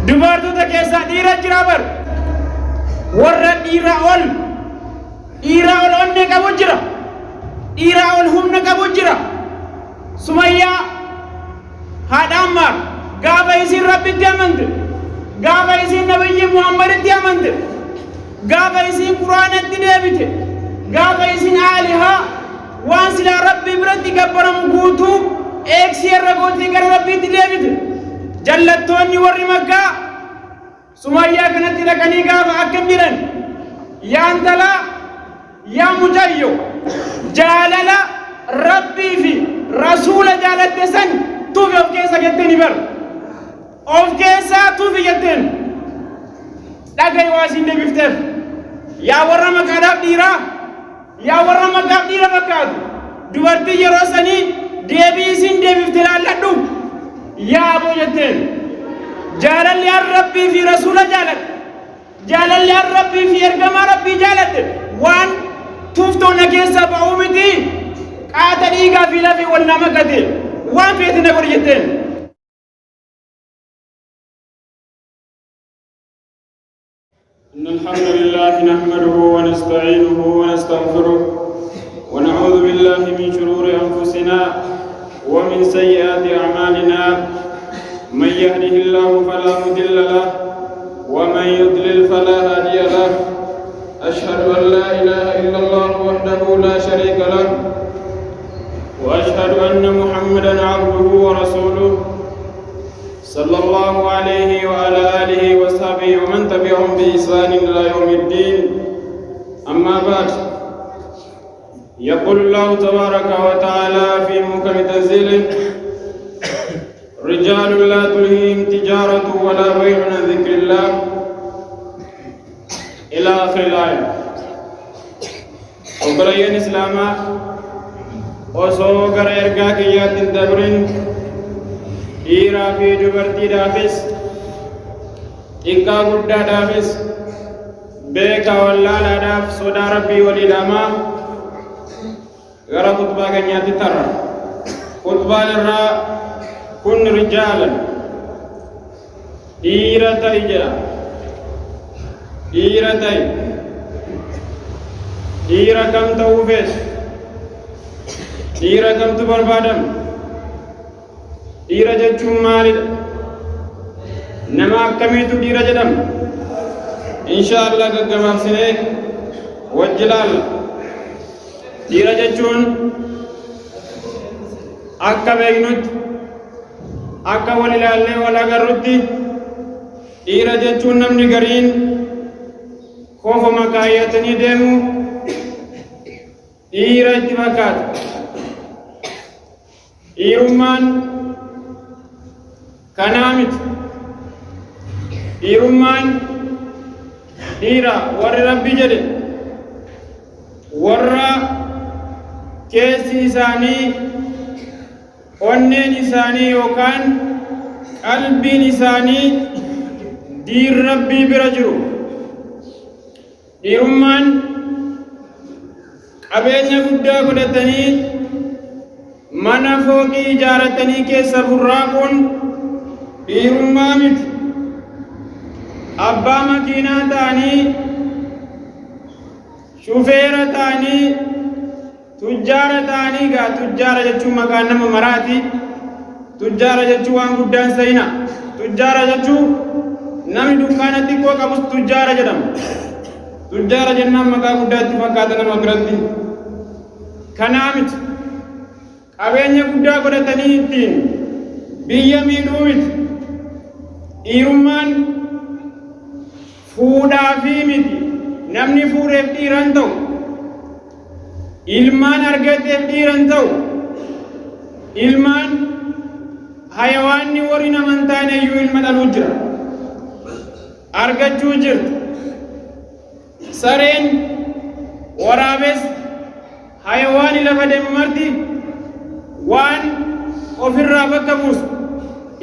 dubartoota keessaa dhiira jira bar warra dhiira ol onnee qabu jira, dhiira ol humna qabu jira. Sumayyaa haadha Ammaar gaafa isiin rabbitti amante, gaafa isiin nabiyyi Muhammaditti amante, gaafa isiin quraanatti deebite, gaafa isiin aalihaa waan silaa rabbii biratti gabbaramu guutuu eegsii irra gootii gara rabbiitti deebite. Jallattoonni warri Makkaa Sumayyaa kanatti dhaqanii gaafa akkam jedhan, yaa intalaa yaa mucayyo jaalala rabbii fi rasuula jaalatte san tuufi of keessa jetteeni bar of keessaa tuufi jetteen dhaga'i waa isin deebifteef. Yaa warra Makkaadhaaf dhiiraa, yaa warra Makkaaf dhiira fakkaatu dubartii yeroo sanii deebii isin deebifte laalladhu. yaa aboo jetteen jaalalli an rabbii fi rasuula jaaladhe, jaalalli an rabbii fi ergamaa rabbii jaaladhe waan tuuftoonna keessaa ba'uu miti. qaata dhiigaa fi lafee wal nama gate waan feete na godhe jetteen. إن الحمد لله نحمده ونستعينه ونستغفره ونعوذ بالله من شرور أنفسنا ومن سيئات أعمالنا. من يهده الله فلا مضل له ومن يضلل فلا هادي له. أشهد أن لا إله إلا الله وحده لا شريك له وأشهد أن محمدا عبده ورسوله صلى الله عليه وعلى آله وصحبه ومن تبعهم بإحسان إلى يوم الدين. أما بعد، يقول الله تبارك وتعالى في محكم تنزيله: رجال لا تلهيهم تجارة ولا بيع عن ذكر الله إلى آخر الآية. وبريان إسلاما وصوغر إرقاك يات دبرين dhiiraa fi dubartiidhaafis xiqqaa guddaadhaafis beekaa wallaalaadhaaf sodaa rabbii waliidhamaa gara khutbaa keenyaatti tarra. Khutbaan irraa kun rijaalan dhiira ta'i jedha. Dhiira ta'i. Dhiira kam ta'uu feetu? Dhiira kamtu barbaadama? dhiira jechuun maalidha? nama akkamiitu dhiira jedhama? inshaAllah gaggabaabsinee wajji ilaalla. dhiira jechuun akka beeknutti, akka wal ilaallee wal agarrutti, dhiira jechuun namni gariin koofama kaayyatanii deemu dhiira itti fakkaata. dhiirummaan kanaa miti. dhiirummaan dhiira warri rabbi jedhe, warra keessi isaanii, onneen isaanii yookaan qalbiin isaanii diin rabbii bira jiru. dhiirummaan qabeenya guddaa godhatanii mana fooqii ijaaratanii keessa burraaquun dhiirummaa miti. abbaa makiinaa ta'anii, shufeera ta'anii, tujjaara ta'anii. gaa tujjaara jechuun maqaan nama maraati. tujjaara jechuun waan guddaan sayina. tujjaara jechuun namni dukkaana xiqqoo qabus tujjaara jedhama. tujjaara jennaan maqaa guddaatti fakkaata nama biratti. kanaa miti. qabeenya guddaa godhatanii ittiin biyya miidhuu miti. dhiirummaan fuudhaa fi miti. namni fuudheef dhiiran ta'u, ilmaan argateef dhiiran ta'u, ilmaan hayawaanni warri naman taane iyyuu ilma dhaluu jira, argachuu jirtu. sareen, waraabes, hayawaani lafa deemu marti waan ofirraa bakka buusu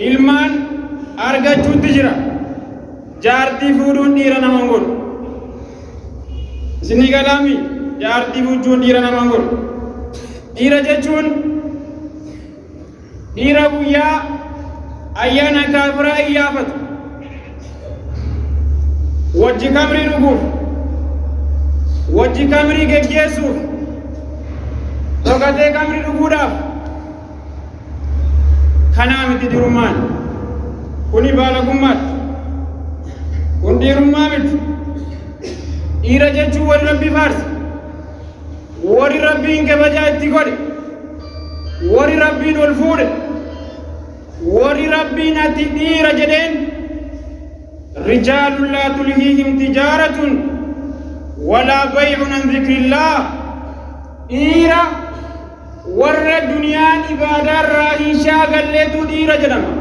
ilmaan argachuutti jira. jaartii fuudhuun dhiira naman godhu. isinni galaami jaartii fuudhuun dhiira naman godhu. dhiira jechuun dhiira guyyaa ayyaana kaafiraa iyyaafatu, wajji kamrii dhuguuf wajji kamrii geggeessuuf dhokatee kamrii dhuguudhaaf kanaa miti dhiirummaan kuni baalagummaadha kun dhiirummaa miti dhiira jechuun warri rabbii faarse warri rabbiin kabajaa itti godhe warri rabbiin ol fuudhe warri rabbiin ati dhiira jedheen rijaalun laa tulhiihim tijaaratun walaa bay'un an dhikrillah dhiira warra duniyaan ibaadaarraa hin shaagalleetu dhiira jedhama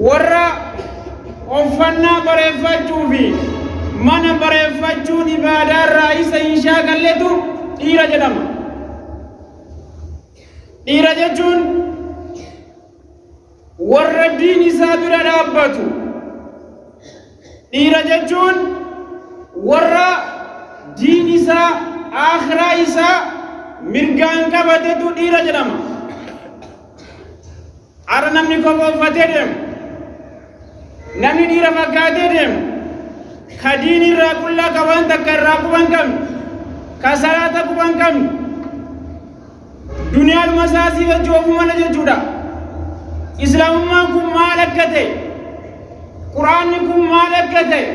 warra uffannaa bareeffachuu fi mana bareeffachuun ibaadaarraa isa hin shaagalleetu dhiira jedhama dhiira jechuun warra diin isaa bira dhaabbatu dhiira jechuun warra diin isaa akhiraa isaa mirgaan qabatetu dhiira jedhama ara namni kophaa uffatee deemu namni dhiira fakkaatee deemu ka diin irraa qullaa qaban takka irraa quban qabne ka salaata quban qabne duniyaaluma saasii wajji oofuu mala jechuudha islaamummaan kun maal akka ta'e quraanni kun maal akka ta'e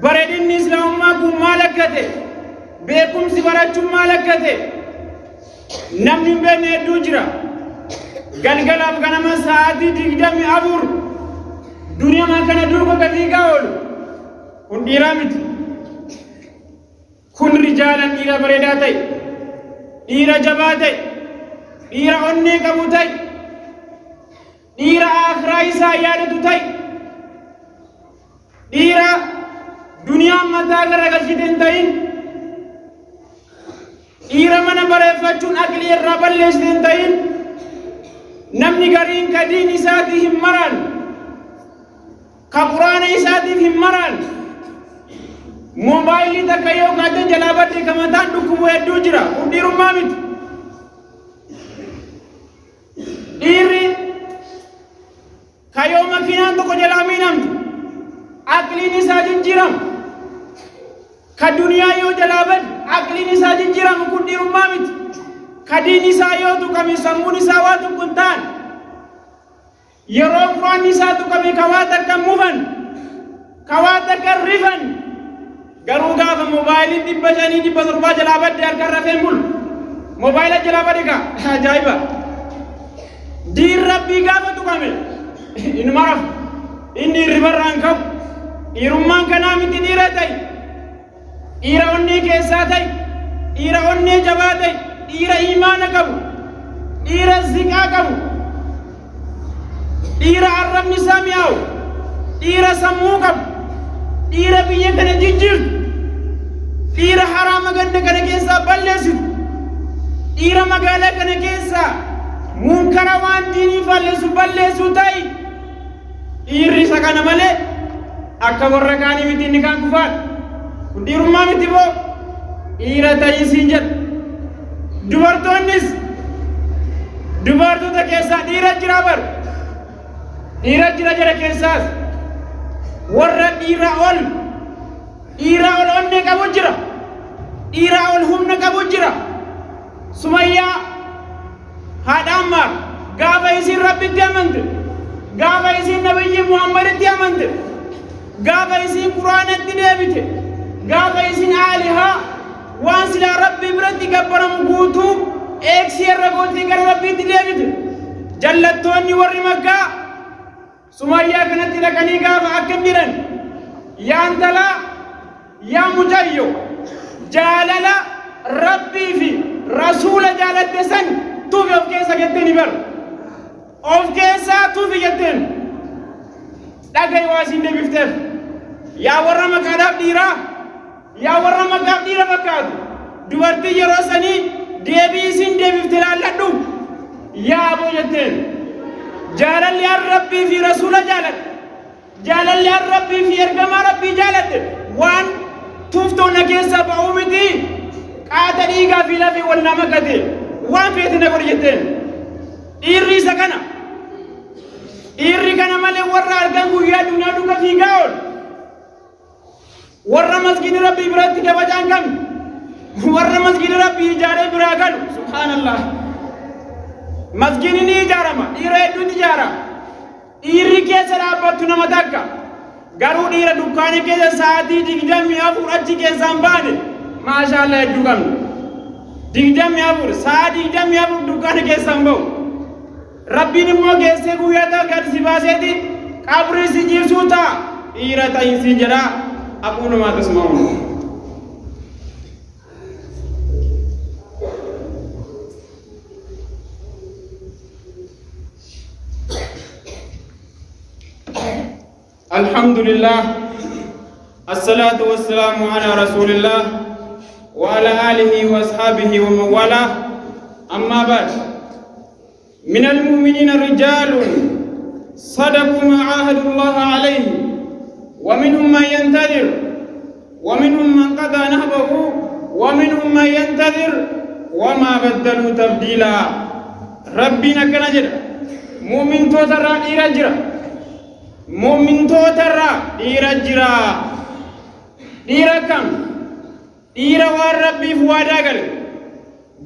bareedinni islaamummaa kun maal akka ta'e beekumsi barachuun maal akka ta'e namni hin beekne hedduu jira galgalaaf ganama sa'aatii 24 duniyaa kana durba gadiigaa oolu kun dhiiraa miti kun rijaalan dhiira bareedaa ta'e dhiira jabaa ta'e dhiira onnee qabu ta'e dhiira akhiraa isaa yaadatu ta'e dhiira duniyaan mataa garagalchite hin ta'in dhiira mana bareeffachuun aqlii irraa balleessite hin ta'in namni gariin ka diin isaatiif hin maran ka quraana isaatiif hin maran moobaayilii takka yoo kaatan jalaa badde ka mataan dhukkubu hedduu jira kun dhiirummaa miti dhiirri ka yoo makiinaan tokko jalaa miinamtu aqliin isaa jijjiiramu ka duniyaa yoo jalaa badde aqliin isaa jijjiiramu kun dhiirummaa miti ka diin isaa yoo tuqame sammuun isaa waa tokko hin taane yeroo quraanni isaa tuqame ka waa takka mufan ka waa takka rifan garuu gaafa moobaayiliin 500-700 jalaa badde harka rafeen bulu moobaayila jalaa badde ka ajaa'iba diin rabbii gaafa tuqame inuma rafu inni ribarraan qabu dhiirummaan kanaa miti dhiira ta'e dhiira onnee keessaa ta'e dhiira onnee jabaa ta'e dhiira imaana qabu dhiira ziqaa qabu dhiira arrabni isaa mi'aawu dhiira sammuu qabu dhiira biyya kana jijjiirtu dhiira haraama ganda kana keessaa balleessitu dhiira magaalaa kana keessaa munkara waan diinii falleessu balleessu ta'e dhiirri isa kana malee akka warra kaanii miti inni kaan kufaan kun dhiirummaa miti boo dhiira ta'isiin jedha dubartoonnis dubartoota keessaa dhiira jira baru dhiira jira jara keessaas warra dhiira ol onnee qabu jira dhiira ol humna qabu jira Sumayyaa haadha Ammaar gaafa isiin rabbitti amante gaafa isiin nabiyyi Muhammaditti amante gaafa isiin quraanatti deebite gaafa isiin aalihaa waan silaa rabbii biratti gabbaramu guutuu eegsii irra gootii gara rabbiitti deebite jallattoonni warri Makkaa Sumayyaa kanatti dhaqanii gaafa akkam jedhan yaa intalaa yaa mucayyo jaalala rabbii fi rasuula jaalatte san tuufi of keessa jetteeni bar of keessaa tuufi jetteen dhaga'i waa isin deebifteef yaa warra maqaadhaaf dhiiraa yaa warra maqaaf dhiira fakkaatu dubartii yeroo sanii deebii isin deebifte laalladhu yaa aboo jetteen jaalalli an rabbii fi rasuula jaaladhe jaalalli an rabbii fi ergamaa rabbii jaaladhe waan tuuftoonna keessaa ba'uu miti qaata dhiigaa fi lafee wal nama gate waan feete na godhe jetteen dhiirri isa kana dhiirri kana malee warra argan guyyaa dunyaa dhuga fiigaa oolu warra masjidi rabbii biratti kabajaan kan warra masjidi rabbii ijaaree biraa galu subhaanallah. Masjidi ni ijaarama, dhiira hedduutu ijaara. Dhiirri keessa dhaabbattu nama takka garuu dhiira dukkaana keessa sa'aatii 24 achi keessaan baane maashaallah hedduu qabnu. 24 sa'aatii 24 dukkaana keessaan bahu. Rabbiin immoo geessee guyyaa ta'u gad si baaseeti qabrii si jiibsuu ta'a dhiira ta'insi jedha. أقول ما تسمعون. الحمد لله الصلاة والسلام على رسول الله وعلى آله وأصحابه ومن والاه أما بعد من المؤمنين رجال صدقوا ما عاهدوا الله عليه ومنهم من ينتظر ومنهم من قضى نهبه ومنهم من ينتظر وما بدلوا تبديلا. ربنا كنجر مؤمن توتر إيرجرا مؤمن توتر إيرجرا إيركم إيرا والربي فوادا قال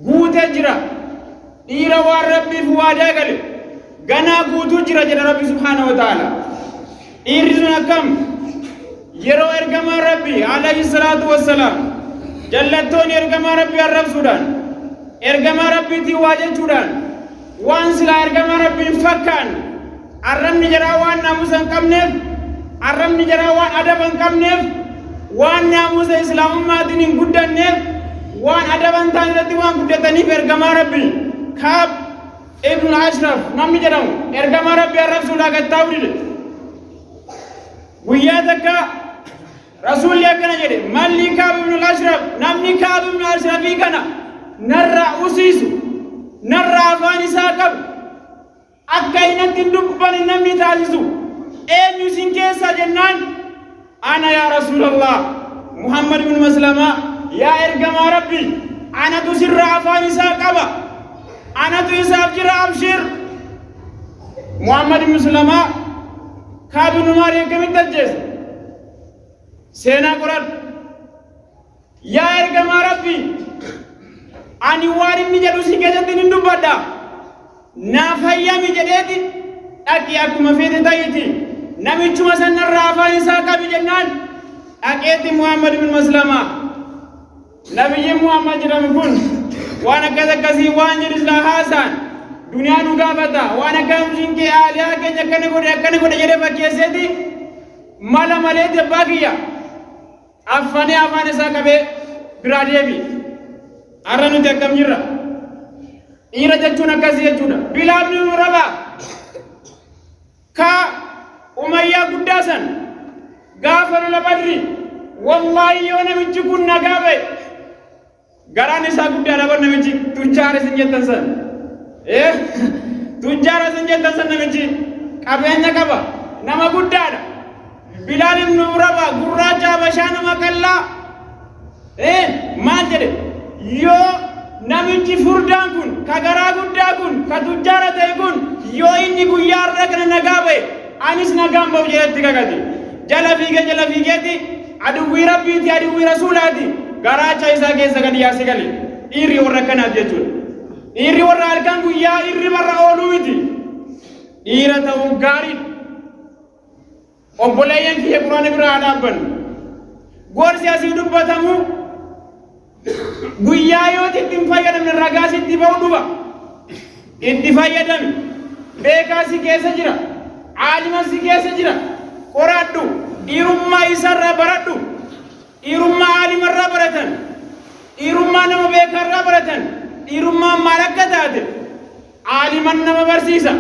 قوت جرا إيرا والربي فوادا قال غنا قوت جرا جرا ربي سبحانه وتعالى إيرزنا كم yeroo ergamaa rabbii alayhi salaatu wassalaam jallattoon ergamaa rabbii arrabsuudhaan ergamaa rabbiitiin waa jechuudhaan waan silaa ergamaa rabbiin fakkaan arrabni jedhaa waan naamusa hin qabneef arrabni jedhaa waan adaba hin qabneef waan naamusa islaamummaatiin hin guddanneef waan adaba hin taane irratti waan guddataniif ergamaa rabbii Kaab ibn Ashraf namni jedhamu ergamaa rabbii arrabsuudhaa gattaa'u dide. Guyyaa takka رسول الله كنا جري مالي كعب بن الأشرف نمني كعب بن الأشرف كنا نرى أسيسو نرى أفاني ساكب أكاينا تندوب بني نمني تازيسو أين يسين كيسا جنان أنا يا رسول الله محمد بن مسلمة يا إرقام ربي أنا تسر أفاني ساكب أنا تساب جرى أبشر محمد بن مسلمة كعب بن ماري كمين تجيس سينا قرآن يا إرقام ربي أني واري مجدو سيكيزة نندو بدا نافايا مجدتي أكي أكو مفيد تايتي نمي چما سنن رافا إساقا بجنان أكيتي محمد بن مسلمة نبي محمد جرم كن وانا كذا كذي وانجر إسلا حسان دنيا نوغا بدا وانا كم جنكي آليا كنه كده جده فكيسيتي مالا مالي تباقيا أفاني ساكبه براديبي أرانو تكم جرا إيرا جتونا كذي جتونا بلال بن رباح كا أمية قداسن غافر البدري والله يونا مجكون نغابه غراني ساقود داربر نمجي تجار سنجتن سن تجار سنجتن سن نمجي كابينيا كابا نما قدادا بلال بن رباح غراجا بشان مكلا ما جري يو نمجي فردان كن كغرا قدا كن كتجارة تيكون يو إني غيار ركن نغابه أنيس نغام بوجهت كغادي جلا فيجي تي أدوي ربي تي أدوي رسولاتي غراجا إسا كيسا كدي ياسكالي إيري وركنا تيجون إيري ورالكان غيا إيري برا أولويتي إيرا تاو غاري obboleeyyan kiyya quraana biraa dhaabban gorsi asii dubbatamu guyyaa yoo itti fayyadamne ragaa sitti ba'u dhufa itti fayyadami beekaa si keessa jira aalima si keessa jira qoradhu dhiirummaa isarraa baradhu dhiirummaa aalimarraa baratan dhiirummaa nama beekarraa baratan dhiirummaa maal akka taate aaliman nama barsiisa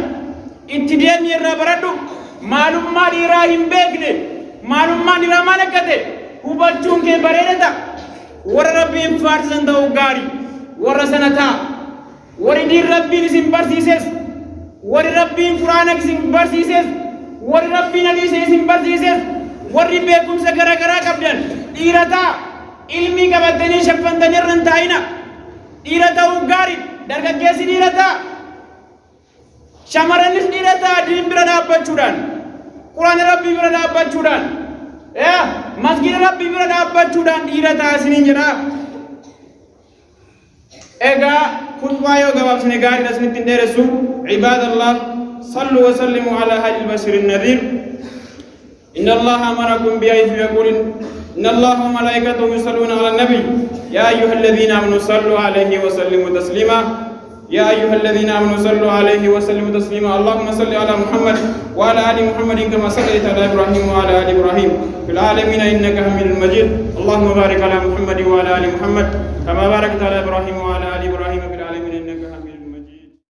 itti deemni irraa baradhu معلومات إيراهيم بيكني معلومات إيرمان كده وبچون के बरेदा ور रब्बी फारसन दो गारी वर सनता वर दी रब्बी निसिम बरसीसेस वर रब्बी कुरान निसिम बरसीसेस वर रब्बी नबी निसिम बरसीसेस वर बेकुम से गरा गरा कबदन इरता इल्मी का बदनी शफन तनिरन ताइना इरता गारी दरगा कैसी इरता Syamaranis dirata din berada bacudan Quran Rabbi berada bacudan يا مسجد ربي برا دابچودان ديرتا سنين جرا ايغا خطبه يو غباب سنغاري دسن تندرسو عباد الله صلوا وسلموا على هادي البشير النذير ان الله امركم بأيث يقول ان الله وملائكته يصلون على النبي يا ايها الذين امنوا صلوا عليه وسلموا تسليما يا ايها الذين امنوا صلوا عليه وسلموا تسليما اللهم صل على محمد وعلى ال محمد كما صليت على ابراهيم وعلى ال ابراهيم في العالمين انك حميد مجيد اللهم بارك على محمد وعلى ال محمد كما باركت على ابراهيم وعلى